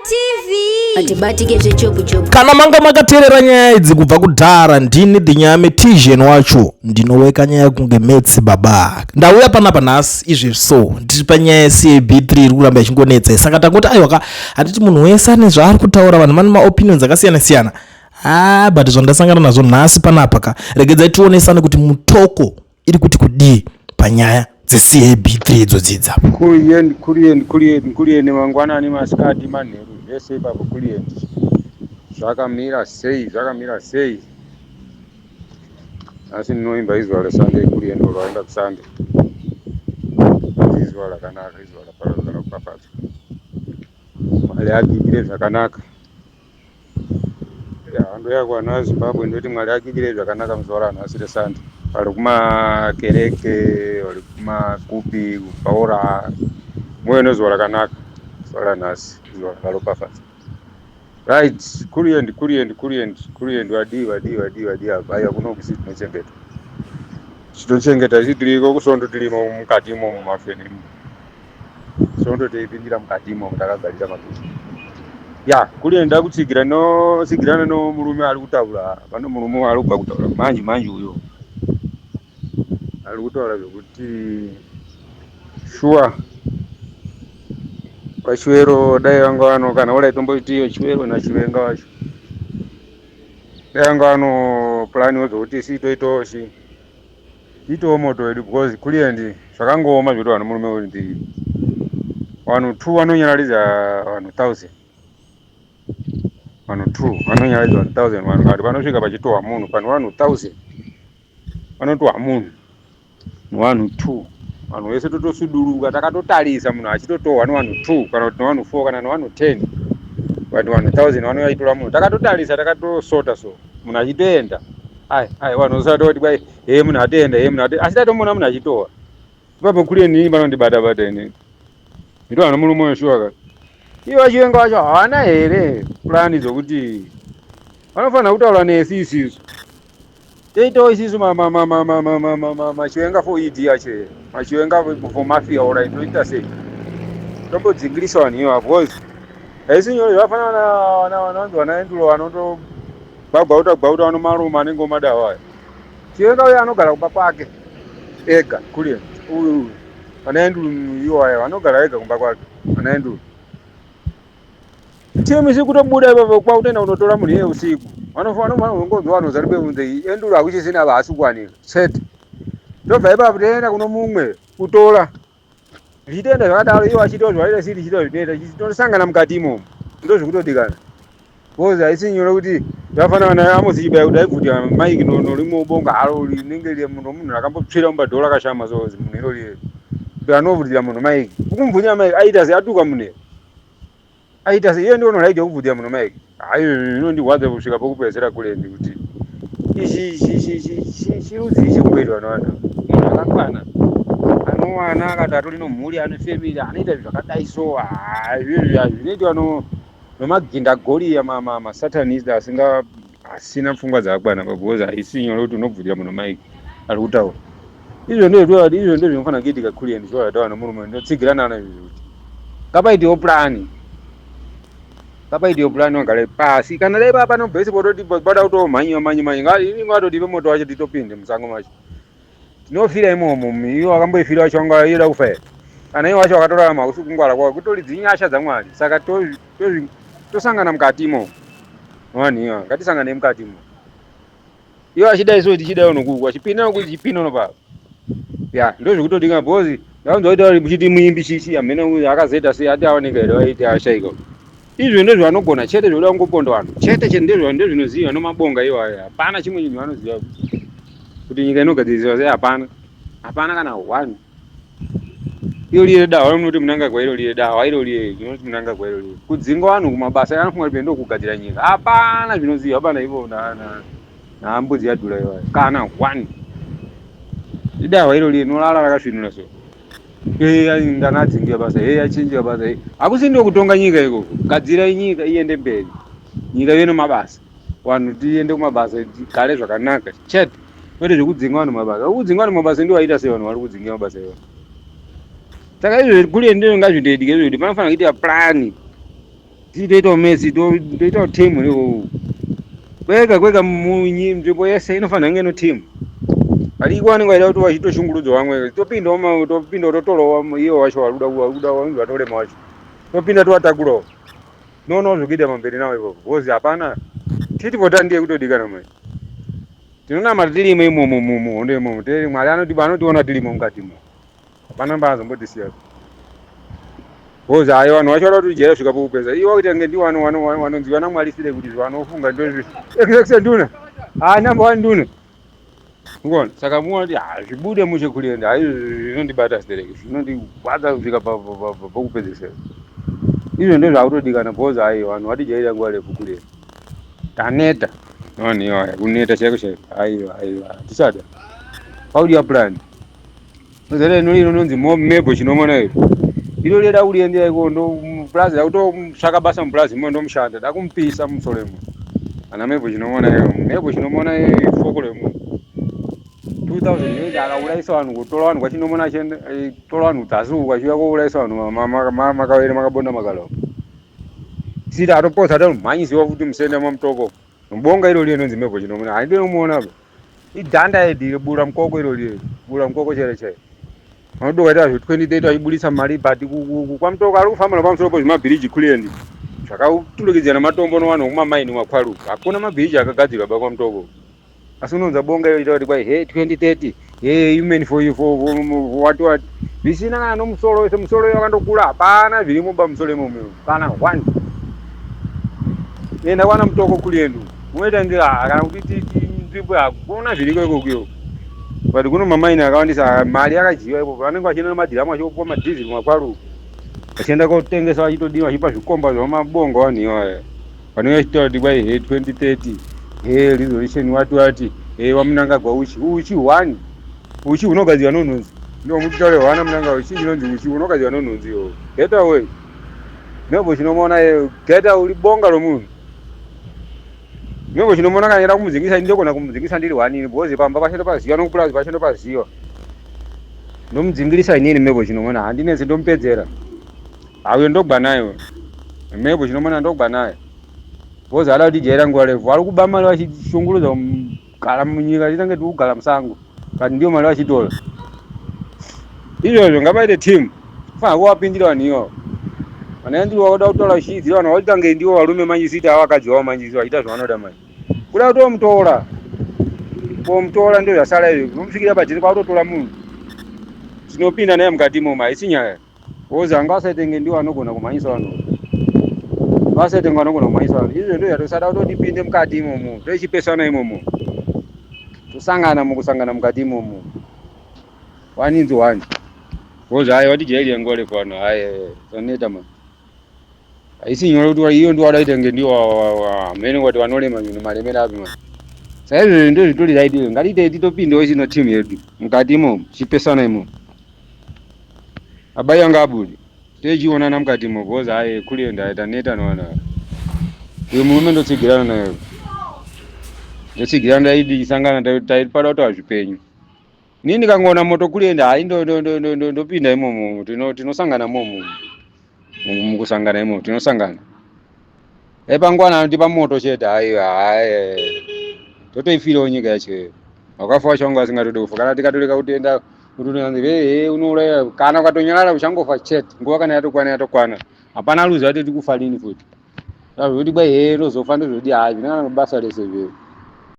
TV atibatikeze chopu kana manga makaterera nyaya idzi kubva kudhara. Ndini Dhinyame Tijen wacho ndinoweka nyaya kunge metsi baba. Ndauya panapa nhasi izvi so ndiri panyaya CAB3 iri kuramba ichingonetsa. Saka tangoti aiwa handiti munhu wese ane zvaari kutaura, vanhu vane maopinions akasiyana siyana. But zvandasangana nazvo nhasi panapa regedzai tionesane kuti mutoko iri kuti kudii panyaya dzeCAB3 idzodzidza. Kuriyeni mangwanani masikati manheru zvese ipapo kuriyeni zvakamira sei. Asi ndinoimba izuva reSunday kuriyeni rwaenda kuSunday. Izuva rakanaka, izuva raparadzana kupapadzwa. Mwari agigire zvakanaka. Hando yakwana Zimbabwe ndoti Mwari agigire zvakanaka muzuva ranhasi reSunday. Vari kumakereke, vari kumakupi, kupaura. Mwoyo nezuva rakanaka, zuva ranhasi, zuva rakaropafadza. Right, kuriyeni vadii abvaya kuno kusi tinochengeta. Tinochengeta ichitiriko kusondo tirimo mukati imo mumafeni. Sondo teipindira mukati imo mutakagarira makuti. Kuriyeni ndakutsigira murume ari kutaura. Pano murume ari kubva kutaura manje uyo. Ari kutaura zvokuti sure pachivero dai vanga vano kana wadai tomboitiyo chivero nachivenga wacho dai vanga vano planiwo zvokuti isi tiitowo moto wedu because kuriyeni zvakangooma zvokuti vanhu murume uri ndi vanhu 2 vanonyaradza vanhu 1000. Vanhu 2 vanonyaradza vanhu 1000. Vanhu kati vanosvika pachitohwa munhu pano vanhu 1000 vanotohwa munhu nevanhu 2. Vanhu vese totosuduruka takatotarisa munhu achitotohwa nevanhu 2 kana kuti nevanhu 4 kana nevanhu 10. But vanhu 1000 vanouya munhu takatotarisa takatosota so munhu achitoenda. Vanhu usatoti kwai munhu atoenda asi tatomona munhu achitohwa. Ipapo kuriyeni vanondibata ini. Ndito vanhu murume weshuwa ka. Ivo vachivenga vacho havana here plani dzokuti vanofanira kutaura nesi isisu. Teitowo isisu machivenga for ED yacho here. Machivenga for mafia ora inoita sei. Tombodzingiriswa vanhu ivo because haisi nyore zvafanana vanonzi vanaendulo vanoto gbagauta vanomaruma anenge omadawa. Chivenga uyo anogara kumba kwake ega kuriyeni. Uyu vanaendulo iwo aya vanogara ega kumba kwake vanaendulo. Tiemisi kutobuda ipapo kwakutoenda kunotora munhu iye usiku. Vanofanira kungonzwa vanhu zari beunze endulo hakuchisina vahasi kuwanika chete. Ndobva ipapo toenda kuno mumwe kutora. Zvichitoenda zvakadaro iwo achitawo zvaita siri chitawo zvinoita chitosangana mukati imomo. Ndozvikutodikana. Because haisi nyore kuti zvafanana naAmos Chibaya kuti aibvutira maiki norimo bonga haro rinenge riri munhu akambopfira mumbadhora akashama so munhu irori. Kuti anovhutira munhu maiki. Kukumubvunira maiki aita seatuka munhu. Aita se iye ndiwo unoraidya kuvhutira munhu maiki. Inondirwadza kusvika pokupedzera kuriyeni kuti chirudzi chikuitwa nevanhu. Munhu akakwana anowana akati atori nomhuri ane family anoita zvakadai so zvinoitwa nomaginda goriya masatanist asina pfungwa dzakakwana because haisi nyore kuti unobvutira munhu maiki ari kutaura. Izvo ndizvo zvinofanira kuitika kuriyeni zvoata vanhu murume ndotsigirana nazvo kuti ngapaitewo plani. Ngapaitewo plani vagare pasi kana dai pano bhesi pototi bada kutomhanyiwa ingatoti moto wacho titopinde musango macho. Tinofira imomo iwo akamboifira wacho vanga ida kufa here. Kana iwo wacho akatorarama kusukungwara kwavo kutori dzinyasha dzaMwari. Saka tosangana mukati imomo. Vanhu iwa ngatisangane mukati imomo. Iwo achidai so tichidawo nokugwa chipinda nokuti chipinda nopapa. Ndozvikutodika because ndakunzwa kuti muchiti muimbi chichi amene akazoita sei ati aoneka here vaiti ashaika. Izvo ndizvo vanogona chete zvoda kungoponda vanhu. Chete ndozvinoziva nomabonga iwo aya. Hapana chimwe chinhu vanoziva kuti nyika inogadziriswa sei hapana. Hapana kana 1. Iro lire dawa unoti munanga kwa iro lire dawa iro lire unoti munanga kwa iro lire. Kudzinga vanhu kumabasa anofunga kuti ndokugadzira nyika. Hapana zvinoziva hapana ivo na mbudzi yadhura iwayo. Kana 1. Idawa iro lire nolala rakasvinura so. Ndanadzingira basa achinjira basa hakusi ndio kutonga nyika iko. Gadzira nyika iende mberi. Nyika ive nomabasa. Vanhu tiende kumabasa tigare zvakanaka chete. Kwete zvekudzinga vanhu mabasa. Kudzinga vanhu mabasa ndio vaita sei vanhu vari kudzinga mabasa iwo. Saka izvo kuriyeni ndizvo ngazvindoitika izvo kuti panofanira kuita plani Titoita Messi toita timu leo kwega munyi nzvimbo yese inofanira kunge ino timu alikwani kwaida kuti wachitoshungurudza vamwe topinda totorowa iwo wacho waruda wanzi vatolema wacho topinda tovatakurawo noona zvekuita mamberi nawo ivovo bhozi hapana titipotandiye kutodikana mai tinonama tirimo imomo muhondo imomo mwari anotiona tirimo mukatimo hapana mbaazombotisiyasa bhozi hayi vanhu vacho vada kutijera svika pokupedza iwo kuti ange ndiwo vanonziwa namwari sire kuti zvanofunga ndozvi ekse nduna namba 1 nduna ngona saka muona kuti zvibude muchekulenda hai zvinondibata sidereki zvinondibata kusvika pokupedzisira izvo ndo zvakutodikana bhozi hayi vanhu vatijaira nguva refu kulenda taneta vanhu kuneta chaiko chaiko aiwa tisada paudiya purani zere inonzi mebho chinomona iri iro reda kuliendera iko ndo mupurazi dakutotsvaka basa mupurazi imo ndomushanda dakumupisa mumusoro imo ana mebho chinomona ifoko remunhu 2008 akaurayisa vanhu kutora vanhu kwachinomona tora vanhu dzasi kwachiuya kourayisa vanhu makavere makabonda makalawo siti atoposa atomhanyisiwa kuti musende mamutoko mbonga iro linonzi mebho chinomona handinomuona pa idhanda edi bura mukoko iro liye bura mukoko chere chai vanodokaita zve2030 vachibudisa mari but kwamutoko ari kufamba napamusoro pozvimabhiriji kulendi zvakaturikidzana matombo novanhu kumamaini makwaru hakuna mabhiriji akagadzirwa ba kwamutoko asi unonza bonga iyo ita kuti kwai 2030 human for what zvisina kana nomusoro wese musoro iyo wakandokura hapana zvirimo pamusoro imomo kana 1 enda kwana mutoko kuliendu unoita ngira kana kuti nzvimbo hakuna zviriko ikokuyo but kuno mamaini akawandisa mari yakajiwa ipo vanenge vachienda nemadhiramu achipopa madhiziri makwaru vachienda kotengesa vachitodiwa vachipa zvikomba zvamabongo vanhu iwaya vanenge vachitaura kuti kwai 2030 resolution wati wamunangagwa uchi 1 uchi hunogadzirwa nonhunzi ndo mutitaure hwana munanga uchi inonzi uchi hunogadzirwa nonhunzi iwo geta away nebo chinomona geta uri bonga romunhu nebo chinomona kanaenda kumuzingisa ndokona kumuzingisa ndiri 1 bhozi pamba pachendo paziva nokupurazi pachendo paziva ndomudzingirisa inini mebo chinomona handinese ndomupedzera auyo ndogba nayo mebo chinomona ndogba nayo bhozi ada kutijaira nguva refu vari kuba mari vachishungurudza kugara munyika chitange tikugara musango kati ndiyo mari vachitora izvozvo ngabaite timu fanira kuvapindira vanhu ivavo vanaendiri vakuda kutaura zvichidzira vanhu vachitange ndiwo varume manjisiti avakadzi vavo manjisi vachiita zvavanoda mari kuda kutomutora ndo zvasara izvi unomusvikira pajini kwatotora munhu tinopinda naye mukati imomo haisi nyaya bhozi anga vasaitenge ndiwo anogona kumhanyisa vanhu vasaitenge vanogona kumhanyisa vanhu izvo ndo zvatosada kutotipinde mukati imomo tochipesana imomo tosangana mukusangana mukati imomo waninzi 1 bhozi hayi watijairira nguva refu vanhu hayi toneta mani haisi nyore kuti iyo ndo wadaitenge ndiwo amene kuti vanorema zvinhu maremere api mani saizvozvo ndo zvitori zaitire ngatiite titopindewo chino timu yedu mukati imomo chipesana imomo abai anga abudi techionana mukati imo bhozi hayi kulienda taneta navanhu uyo murume ndotsigirana nayo ndotsigirana daidichisangana taipada kuti hazvipenyu inini ndikangoona moto kulienda hayi ndopinda imomo tinosangana momo mukusangana imomo tinosangana epangwana anotipa moto chete hayi totoifirawo nyika yacho wakafa wacho wangu asingatodi kufa kana tikatoreka kutenda unouraya kana ukatonyarara uchangofa chete nguva kana yatokwana hapana luzi ati tikufa lini futi kuti kwai rozofa ndozvoti zvinangana mabasa rese zveo